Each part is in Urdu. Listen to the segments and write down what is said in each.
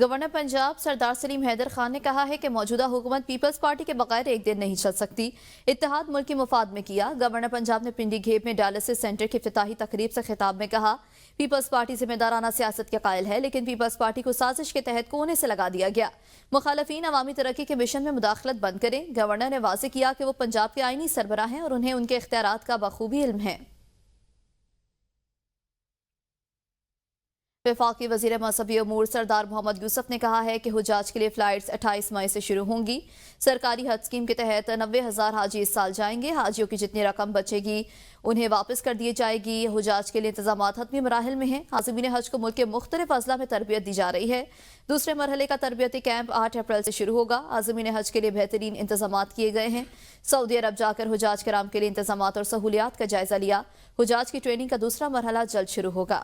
گورنر پنجاب سردار سلیم حیدر خان نے کہا ہے کہ موجودہ حکومت پیپلز پارٹی کے بغیر ایک دن نہیں چل سکتی. اتحاد ملکی مفاد میں کیا. گورنر پنجاب نے پنڈی گھیب میں ڈائلسس سینٹر کی افتتاحی تقریب سے خطاب میں کہا پیپلز پارٹی ذمہ دارانہ سیاست کے قائل ہے، لیکن پیپلز پارٹی کو سازش کے تحت کونے سے لگا دیا گیا. مخالفین عوامی ترقی کے مشن میں مداخلت بند کریں. گورنر نے واضح کیا کہ وہ پنجاب کے آئینی سربراہ ہیں اور انہیں ان کے اختیارات کا بخوبی علم ہے. وفاقی وزیر مذہبی امور سردار محمد یوسف نے کہا ہے کہ حجاج کے لیے فلائٹس 28 مئی سے شروع ہوں گی. سرکاری حج اسکیم کے تحت 90,000 حاجی اس سال جائیں گے. حاجیوں کی جتنی رقم بچے گی انہیں واپس کر دی جائے گی. حجاج کے لیے انتظامات حتمی مراحل میں ہیں. عازمین حج کو ملک کے مختلف اضلاع میں تربیت دی جا رہی ہے. دوسرے مرحلے کا تربیتی کیمپ 8 اپریل سے شروع ہوگا. عازمین حج کے لیے بہترین انتظامات کیے گئے ہیں. سعودی عرب جا کر حجاج کرام کے لیے انتظامات اور سہولیات کا جائزہ لیا. حجاج کی ٹریننگ کا دوسرا مرحلہ جلد شروع ہوگا.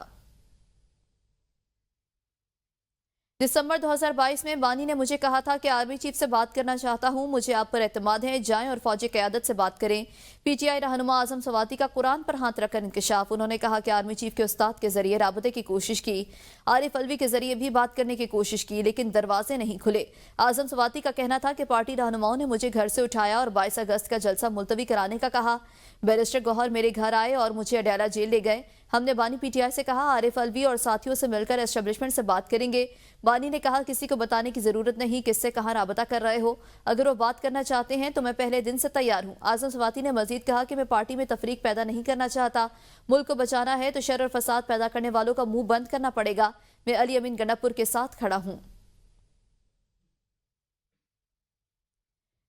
دسمبر 2022 میں بانی نے مجھے کہا تھا کہ آرمی چیف سے بات کرنا چاہتا ہوں. مجھے آپ پر اعتماد ہے. جائیں اور فوجی قیادت سے بات کریں. پی ٹی آئی رہنما اعظم سواتی کا قرآن پر ہاتھ رکھ کر انکشاف. انہوں نے کہا کہ آرمی چیف کے استاد کے ذریعے رابطے کی کوشش کی. عارف الوی کے ذریعے بھی بات کرنے کی کوشش کی لیکن دروازے نہیں کھلے. اعظم سواتی کا کہنا تھا کہ پارٹی رہنماؤں نے مجھے گھر سے اٹھایا اور 22 اگست کا جلسہ ملتوی کرانے کا کہا. بیرسٹر گوہر میرے گھر آئے اور مجھے اڈیالہ جیل لے گئے. ہم نے بانی پی ٹی آئی سے کہا عارف الوی اور ساتھیوں سے مل کر اسٹیبلشمنٹ سے بات کریں گے. بانی نے کہا کسی کو بتانے کی ضرورت نہیں کس سے کہاں رابطہ کر رہے ہو. اگر وہ بات کرنا چاہتے ہیں تو میں پہلے دن سے تیار ہوں. اعظم سواتی نے مزید کہا کہ میں پارٹی میں تفریق پیدا نہیں کرنا چاہتا. ملک کو بچانا ہے تو شر اور فساد پیدا کرنے والوں کا منہ بند کرنا پڑے گا. میں علی امین گنڈا پور کے ساتھ کھڑا ہوں.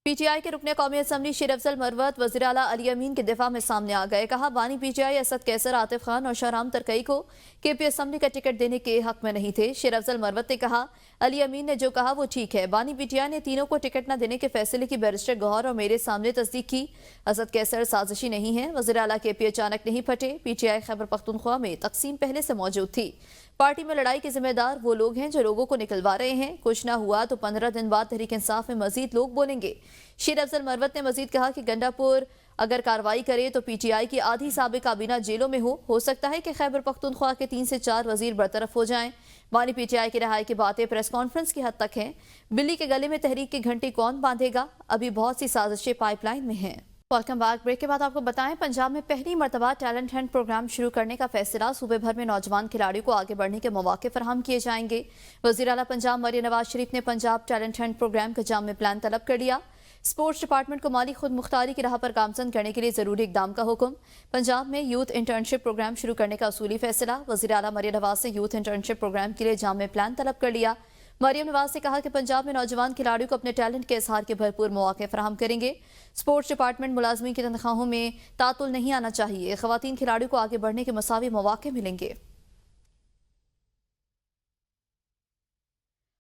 پی ٹی آئی کے رکن قومی اسمبلی شیر افضل مروت وزیر اعلیٰ علی امین کے دفاع میں سامنے آ گئے. کہا بانی پی ٹی آئی اسد کیسر، عاطف خان اور شاہرام ترکئی کو کے پی اسمبلی کا ٹکٹ دینے کے حق میں نہیں تھے. شیر افضل مروت نے کہا علی امین نے جو کہا وہ ٹھیک ہے. بانی پی ٹی آئی نے تینوں کو ٹکٹ نہ دینے کے فیصلے کی بیرسٹر گوہر اور میرے سامنے تصدیق کی. اسد کیسر سازشی نہیں ہے. وزیر اعلیٰ کے پی اچانک نہیں پھٹے. P T I Khyber Pakhtunkhwa میں تقسیم پہلے سے موجود تھی. پارٹی میں لڑائی کے ذمہ دار وہ لوگ ہیں جو لوگوں کو نکلوا رہے ہیں. کچھ نہ ہوا تو 15 دن بعد تحریک انصاف میں مزید لوگ بولیں گے. شیر افضل مروت نے مزید کہا کہ گنڈا پور اگر کارروائی کرے تو پی ٹی آئی کی آدھی سابق کابینہ جیلوں میں ہو سکتا ہے کہ خیبر پختونخوا کے 3 سے 4 وزیر برطرف ہو جائیں. بانی پی ٹی آئی کی رہائی کی باتیں پریس کانفرنس کی حد تک ہیں. بلی کے گلے میں تحریک کی گھنٹی کون باندھے گا؟ ابھی بہت سی سازشیں پائپ لائن میں ہیں. Welcome back. بریک کے بعد آپ کو بتائیں پنجاب میں پہلی مرتبہ ٹیلنٹ ہنٹ پروگرام شروع کرنے کا فیصلہ. صوبے بھر میں نوجوان کھلاڑیوں کو آگے بڑھنے کے مواقع فراہم کیے جائیں گے. وزیر اعلیٰ پنجاب مریم نواز شریف نے پنجاب ٹیلنٹ ہنٹ پروگرام کا جامع پلان طلب کر لیا. اسپورٹس ڈپارٹمنٹ کو مالی خود مختاری کی راہ پر گامزن کرنے کے لیے ضروری اقدام کا حکم. پنجاب میں یوتھ انٹرنشپ پروگرام شروع کرنے کا اصولی فیصلہ. وزیر اعلیٰ مریم نواز نے یوتھ انٹرنشپ پروگرام کے لیے جامع پلان طلب کر لیا. مریم نواز نے کہا کہ پنجاب میں نوجوان کھلاڑیوں کو اپنے ٹیلنٹ کے اظہار کے بھرپور مواقع فراہم کریں گے. اسپورٹس ڈپارٹمنٹ ملازمین کی تنخواہوں میں تعطل نہیں آنا چاہیے. خواتین کھلاڑیوں کو آگے بڑھنے کے مساوی مواقع ملیں گے.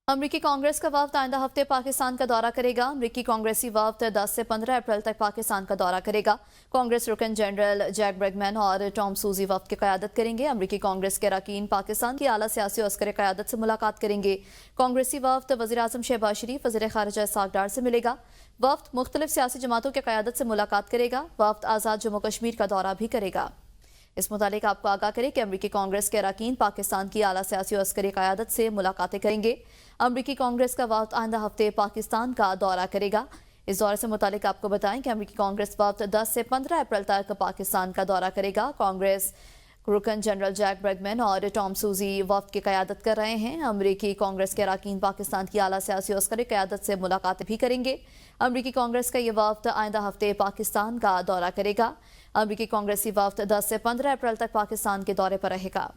امریکی کانگریس کا وفد آئندہ ہفتے پاکستان کا دورہ کرے گا. امریکی کانگریسی وفد 10 سے 15 اپریل تک پاکستان کا دورہ کرے گا. کانگریس رکن جنرل جیک برگمین اور ٹام سوزی وفد کی قیادت کریں گے. امریکی کانگریس کے اراکین پاکستان کی اعلیٰ سیاسی اور عسکری قیادت سے ملاقات کریں گے. کانگریسی وفد وزیر اعظم شہباز شریف، وزیر خارجہ اسحاق ڈار سے ملے گا. وفد مختلف سیاسی جماعتوں کی قیادت سے ملاقات کرے گا. وفد آزاد جموں کشمیر کا دورہ بھی کرے گا. اس متعلق آپ کو آگاہ کریں کہ امریکی کانگریس کے اراکین پاکستان کی اعلیٰ سیاسی اور عسکری قیادت سے ملاقاتیں کریں گے. امریکی کانگریس کا وفد آئندہ ہفتے پاکستان کا دورہ کرے گا. اس دورے سے متعلق آپ کو بتائیں کہ امریکی کانگریس وفد 10 سے 15 اپریل تک پاکستان کا دورہ کرے گا. کانگریس رکن جنرل جیک برگمین اور ٹام سوزی وفد کی قیادت کر رہے ہیں. امریکی کانگریس کے اراکین پاکستان کی اعلیٰ سیاسی اور عسکری قیادت سے ملاقاتیں بھی کریں گے. امریکی کانگریس کا یہ وفد آئندہ ہفتے پاکستان کا دورہ کرے گا. امریکی کانگریسی وفد 10 سے 15 اپریل تک پاکستان کے دورے پر رہے گا.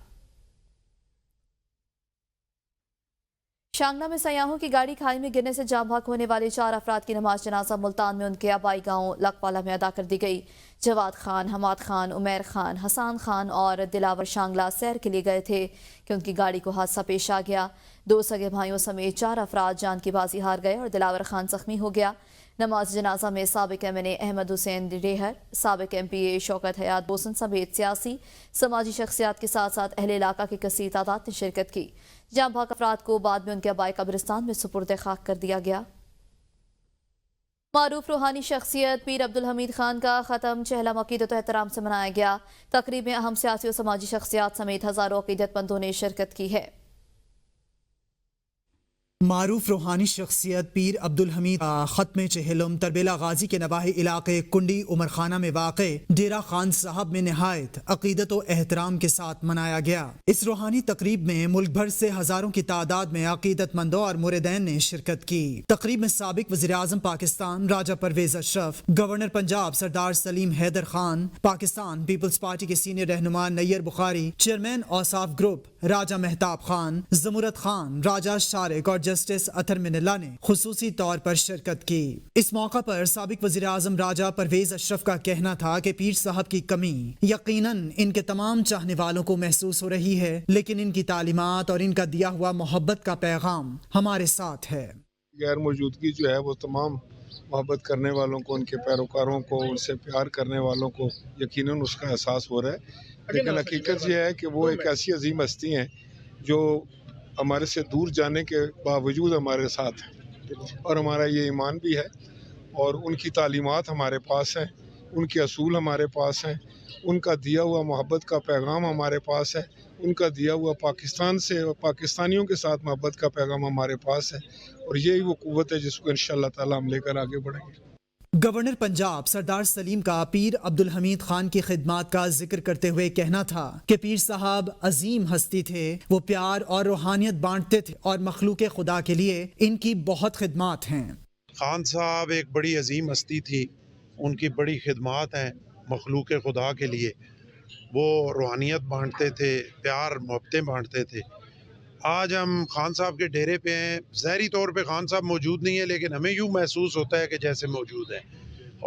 شانگلہ میں سیاحوں کی گاڑی کھائی میں گرنے سے جاں بحق ہونے والے 4 افراد کی نماز جنازہ ملتان میں ان کے آبائی گاؤں لکپالہ میں ادا کر دی گئی. جواد خان، حماد خان، عمیر خان، حسان خان اور دلاور شانگلہ سیر کے لیے گئے تھے کہ ان کی گاڑی کو حادثہ پیش آ گیا. 2 سگے بھائیوں سمیت 4 افراد جان کی بازی ہار گئے اور دلاور خان زخمی ہو گیا. نماز جنازہ میں سابق ایم این اے احمد حسین ریہر، سابق ایم پی اے شوکت حیات بوسن سمیت سیاسی سماجی شخصیات کے ساتھ ساتھ اہل علاقہ کی کثیر تعداد نے شرکت کی. جاں بحق افراد کو بعد میں ان کے آبائی قبرستان میں سپرد خاک کر دیا گیا. معروف روحانی شخصیت پیر عبدالحمید خان کا ختم چہلم عقیدت و احترام سے منایا گیا. تقریب میں اہم سیاسی و سماجی شخصیات سمیت ہزاروں عقیدت مندوں نے شرکت کی ہے. معروف روحانی شخصیت پیر عبدالحمید ختم چہلم تربیلا غازی کے نواحی علاقے کنڈی عمر خانہ میں واقع ڈیرہ خان صاحب میں نہایت عقیدت و احترام کے ساتھ منایا گیا۔ اس روحانی تقریب میں ملک بھر سے ہزاروں کی تعداد میں عقیدت مندوں اور مریدین نے شرکت کی۔ تقریب میں سابق وزیر اعظم پاکستان راجہ پرویز اشرف، گورنر پنجاب سردار سلیم حیدر خان، پاکستان پیپلز پارٹی کے سینئر رہنما نیر بخاری، چیئرمین اوصاف گروپ راجہ مہتاب خان، زمرت خان، راجہ شارق اور جسٹس اطہر من اللہ نے خصوصی طور پر شرکت کی۔ اس موقع پر سابق وزیر اعظم راجہ پرویز اشرف کا کہنا تھا کہ پیر صاحب کی کمی یقیناً ان کے تمام چاہنے والوں کو محسوس ہو رہی ہے، لیکن ان کی تعلیمات اور ان کا دیا ہوا محبت کا پیغام ہمارے ساتھ ہے۔ غیر موجودگی جو ہے وہ تمام محبت کرنے والوں کو، ان کے پیروکاروں کو، ان سے پیار کرنے والوں کو یقیناً اس کا احساس ہو رہا ہے، لیکن حقیقت یہ ہے کہ وہ ایک ایسی عظیم ہستی ہیں جو ہمارے سے دور جانے کے باوجود ہمارے ساتھ ہیں، اور ہمارا یہ ایمان بھی ہے، اور ان کی تعلیمات ہمارے پاس ہیں، ان کے اصول ہمارے پاس ہیں، ان کا دیا ہوا محبت کا پیغام ہمارے پاس ہے، ان کا دیا ہوا پاکستان سے اور پاکستانیوں کے ساتھ محبت کا پیغام ہمارے پاس ہے، اور یہی وہ قوت ہے جس کو انشاءاللہ تعالی ہم لے کر آگے بڑھیں گے۔ گورنر پنجاب سردار سلیم کا پیر عبدالحمید خان کی خدمات کا ذکر کرتے ہوئے کہنا تھا کہ پیر صاحب عظیم ہستی تھے، وہ پیار اور روحانیت بانٹتے تھے اور مخلوق خدا کے لیے ان کی بہت خدمات ہیں۔ خان صاحب ایک بڑی عظیم ہستی تھی، ان کی بڑی خدمات ہیں مخلوق خدا کے لیے، وہ روحانیت بانٹتے تھے، پیار محبتیں بانٹتے تھے۔ آج ہم خان صاحب کے ڈیرے پہ ہیں، ظاہری طور پہ خان صاحب موجود نہیں ہے، لیکن ہمیں یوں محسوس ہوتا ہے کہ جیسے موجود ہیں،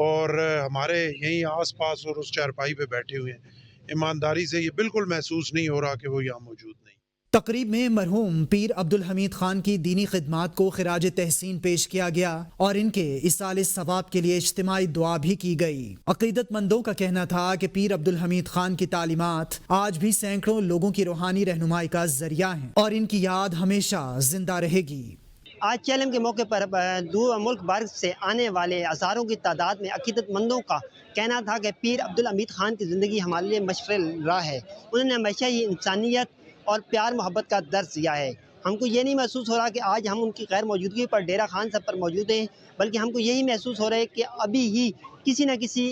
اور ہمارے یہیں آس پاس اور اس چارپائی پہ بیٹھے ہوئے ہیں۔ ایمانداری سے یہ بالکل محسوس نہیں ہو رہا کہ وہ یہاں موجود نہیں۔ تقریب میں مرحوم پیر عبدالحمید خان کی دینی خدمات کو خراج تحسین پیش کیا گیا اور ان کے ایصال ثواب کے لیے اجتماعی دعا بھی کی گئی۔ عقیدت مندوں کا کہنا تھا کہ پیر عبدالحمید خان کی تعلیمات آج بھی سینکڑوں لوگوں کی روحانی رہنمائی کا ذریعہ ہیں اور ان کی یاد ہمیشہ زندہ رہے گی۔ آج چیلم کے موقع پر دور ملک بھر سے آنے والے ہزاروں کی تعداد میں عقیدت مندوں کا کہنا تھا کہ پیر عبدالحمید خان کی زندگی ہمارے لیے مشعل راہ ہے۔ انہوں نے ہمیشہ ہی انسانیت اور پیار محبت کا درس دیا ہے۔ ہم کو یہ نہیں محسوس ہو رہا کہ آج ہم ان کی غیر موجودگی پر ڈیرہ خان صاحب پر موجود ہیں، بلکہ ہم کو یہی محسوس ہو رہا ہے کہ ابھی ہی کسی نہ کسی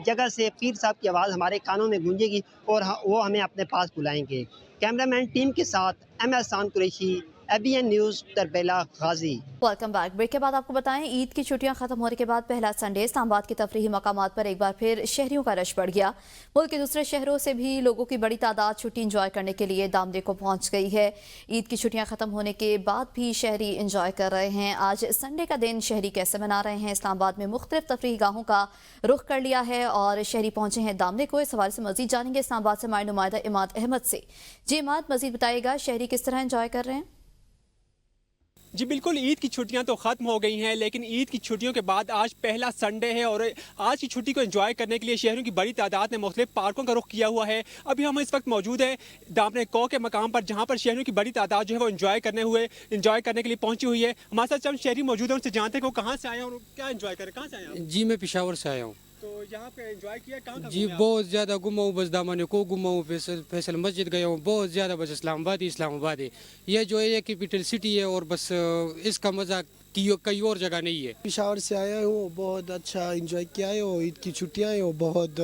جگہ سے پیر صاحب کی آواز ہمارے کانوں میں گونجے گی اور وہ ہمیں اپنے پاس بلائیں گے۔ کیمرہ مین ٹیم کے ساتھ Ehsan Qureshi, ABN news, Tarbela Ghazi. Welcome back. Break کے بعد آپ کو بتائیں عید کی چھٹیاں ختم ہونے کے بعد پہلا سنڈے اسلام آباد کے تفریحی مقامات پر ایک بار پھر شہریوں کا رش بڑھ گیا۔ ملک کے دوسرے شہروں سے بھی لوگوں کی بڑی تعداد چھٹی انجوائے کرنے کے لیے دامدے کو پہنچ گئی ہے۔ عید کی چھٹیاں ختم ہونے کے بعد بھی شہری انجوائے کر رہے ہیں۔ آج سنڈے کا دن شہری کیسے منا رہے ہیں؟ اسلام آباد میں مختلف تفریحی گاہوں کا رخ کر لیا ہے اور شہری پہنچے ہیں دامدے کو۔ اس حوالے سے مزید جانیں گے اسلام آباد سے ہمارے نمائندہ اماد احمد سے۔ جی اماد، مزید بتائیے گا شہری کس طرح انجوائے کر رہے ہیں؟ جی بالکل، عید کی چھٹیاں تو ختم ہو گئی ہیں، لیکن عید کی چھٹیوں کے بعد آج پہلا سنڈے ہے اور آج کی چھٹی کو انجوائے کرنے کے لیے شہریوں کی بڑی تعداد نے مختلف پارکوں کا رخ کیا ہوا ہے۔ ابھی ہم اس وقت موجود ہیں دامن کو کے مقام پر، جہاں پر شہریوں کی بڑی تعداد جو ہے وہ انجوائے کرنے کے لیے پہنچی ہوئی ہے۔ ہمارے ساتھ چند شہری موجود ہیں، ان سے جانتے ہیں کہ وہ کہاں سے آئے ہیں اور کیا انجوائے کریں۔ کہاں سے آئے ہیں؟ جی میں پشاور سے آیا ہوں۔ تو یہاں پہ انجوائے کیا کہاں؟ جی بہت زیادہ گھما ہوں، بس دامن کو گھما ہوں، فیصل مسجد گیا ہوں، بہت زیادہ، بس اسلام آباد ہے یہ جو ہے کیپٹل سٹی ہے، اور بس اس کا مزہ کئی اور جگہ نہیں ہے۔ پشاور سے آیا ہوں، بہت اچھا انجوائے کیا ہے، اور عید کی چھٹیاں ہیں، بہت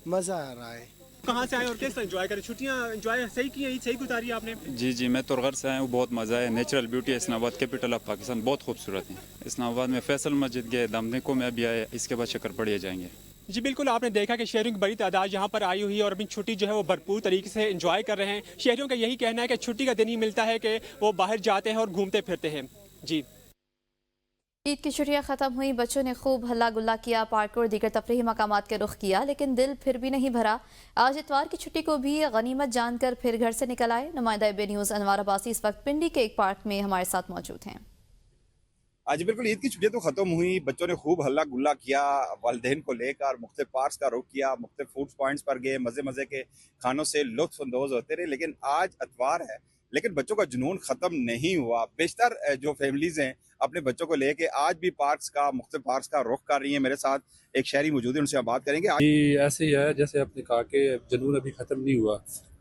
مزہ آ رہا ہے۔ کہاں سے آئے اور کیسا انجوائے کریں؟ چھٹیاں انجوائے صحیح کی ہیں؟ عید صحیح گزاری ہے آپ نے؟ جی میں ترغر سے آیا ہوں، بہت مزہ ہے، نیچرل بیوٹی ہے اسلام آباد، کیپٹل آف پاکستان، بہت خوبصورت ہے۔ اسلام آباد میں فیصل مسجد گئے، دامدیکو میں ابھی آئے، اس کے بعد شکر پڑھیے جائیں گے۔ جی بالکل، آپ نے دیکھا کہ شہریوں کی بڑی تعداد یہاں پر آئی ہوئی ہے اور اپنی چھٹی جو ہے وہ بھرپور طریقے سے انجوائے کر رہے ہیں۔ شہریوں کا یہی کہنا ہے کہ چھٹی کا دن ہی ملتا ہے کہ وہ باہر جاتے ہیں اور گھومتے پھرتے ہیں۔ جی عید کی چھٹیاں ختم ہوئی، بچوں نے خوب ہلا گلا کیا، پارک اور دیگر تفریحی مقامات کے رخ کیا، لیکن دل پھر بھی نہیں بھرا۔ آج اتوار کی چھٹی کو بھی غنیمت جان کر پھر گھر سے نکل آئے۔ نمائندہ ABN نیوز انوار عباسی اس وقت پنڈی کے ایک پارک میں ہمارے ساتھ موجود ہیں۔ آج بالکل عید کی چھٹیاں تو ختم ہوئی، بچوں نے خوب ہلا گلا کیا، والدین کو لے کر مختلف پارکس کا رخ کیا، مختلف فوڈ پوائنٹس پر گئے، مزے کے کھانوں سے لطف اندوز ہوتے رہے۔ لیکن آج اتوار ہے، لیکن بچوں کا جنون ختم نہیں ہوا۔ بیشتر جو فیملیز ہیں اپنے بچوں کو لے کے آج بھی مختلف پارکس کا رخ کر رہی ہیں۔ میرے ساتھ ایک شہری موجود ہے، ان سے ہم بات کریں گے۔ ایسے ہی ہے جیسے آپ نے کہا کہ جنون ابھی ختم نہیں ہوا۔